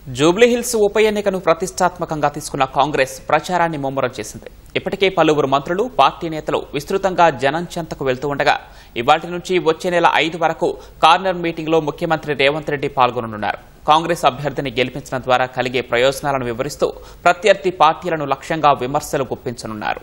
జూబ్లీహిల్స్ ఉప ఎన్నికను ప్రతిష్టాత్మకంగా తీసుకున్న కాంగ్రెస్ ప్రచారాన్ని ముమ్మరం చేసింది. ఇప్పటికే పలువురు మంత్రులు, పార్టీ నేతలు విస్తృతంగా జనం చెంతకు వెళ్తూ ఉండగా ఇవాళ్టి నుంచి వచ్చే నెల 5 వరకు కార్నర్ మీటింగ్లో ముఖ్యమంత్రి రేవంత్ రెడ్డి పాల్గొననున్నారు. కాంగ్రెస్ అభ్యర్థిని గెలిపించడం ద్వారా కలిగే ప్రయోజనాలను వివరిస్తూ ప్రత్యర్థి పార్టీలను లక్ష్యంగా విమర్శలు గుప్పించనున్నారు.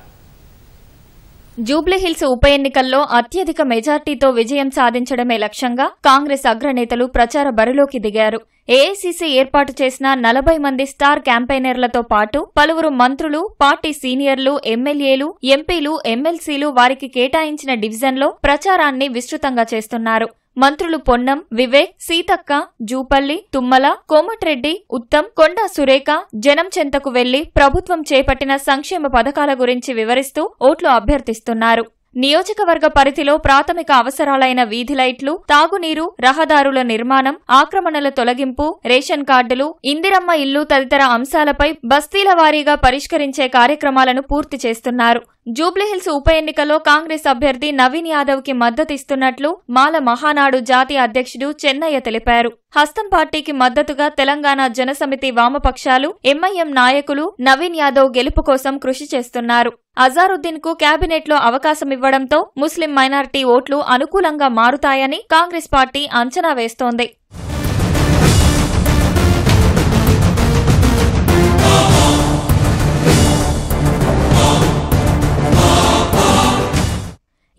జూబ్లీహిల్స్ ఉప ఎన్నికల్లో అత్యధిక మెజార్టీతో విజయం సాధించడమే లక్ష్యంగా కాంగ్రెస్ అగ్రనేతలు ప్రచార బరిలోకి దిగారు. ఏఐసీసీ ఏర్పాటు చేసిన 40 మంది స్టార్ క్యాంపెయినర్లతో పాటు పలువురు మంత్రులు, పార్టీ సీనియర్లు, ఎమ్మెల్యేలు, ఎంపీలు, ఎమ్మెల్సీలు వారికి కేటాయించిన డివిజన్లో ప్రచారాన్ని విస్తృతంగా చేస్తున్నారు. మంత్రులు పొన్నం, వివేక్, సీతక్క, జూపల్లి, తుమ్మల, కోమటిరెడ్డి, ఉత్తమ్, కొండా సురేఖ జనం చెంతకు వెళ్లి ప్రభుత్వం చేపట్టిన సంక్షేమ పథకాల గురించి వివరిస్తూ ఓట్లు అభ్యర్థిస్తున్నారు. నియోజకవర్గ పరిధిలో ప్రాథమిక అవసరాలైన వీధి లైట్లు, తాగునీరు, రహదారుల నిర్మాణం, ఆక్రమణల తొలగింపు, రేషన్ కార్డులు, ఇందిరమ్మ ఇల్లు తదితర అంశాలపై బస్తీల వారీగా పరిష్కరించే కార్యక్రమాలను పూర్తి చేస్తున్నారు. జూబ్లీహిల్స్ ఉప ఎన్నికలో కాంగ్రెస్ అభ్యర్థి నవీన్ యాదవ్ కి మద్దతిస్తున్నట్లు మాల మహానాడు జాతీయ అధ్యక్షుడు చెన్నయ్య తెలిపారు. హస్తం పార్టీకి మద్దతుగా తెలంగాణ జనసమితి వామపక్షాలు, ఎంఐఎం నాయకులు నవీన్ యాదవ్ గెలుపు కోసం కృషి చేస్తున్నారు. అజారుద్దీన్ కు కేబినెట్లో అవకాశమివ్వడంతో ముస్లిం మైనారిటీ ఓట్లు అనుకూలంగా మారుతాయని కాంగ్రెస్ పార్టీ అంచనా వేస్తోంది.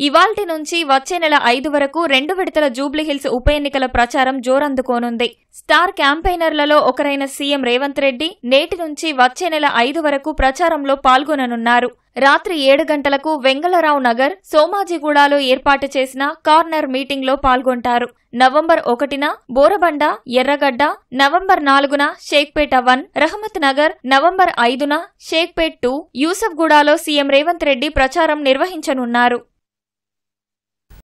ఇవాల్టి నుంచి వచ్చే నెల 5 వరకు 2 విడతల జూబ్లీహిల్స్ ఉప ఎన్నికల ప్రచారం జోరందుకోనుంది. స్టార్ క్యాంపెయినర్లలో ఒకరైన సీఎం రేవంత్ రెడ్డి నేటి నుంచి వచ్చే నెల 5 వరకు ప్రచారంలో పాల్గొననున్నారు. రాత్రి 7 గంటలకు వెంగళరావు నగర్, సోమాజిగూడలో ఏర్పాటు చేసిన కార్నర్ మీటింగ్లో పాల్గొంటారు. నవంబర్ 1న బోరబండ, ఎర్రగడ్డ, నవంబర్ 4న షేక్పేట 1, రహమత్ నగర్, నవంబర్ 5న షేక్పేట్ 2, యూసఫ్గూడలో సీఎం రేవంత్ రెడ్డి ప్రచారం నిర్వహించనున్నారు.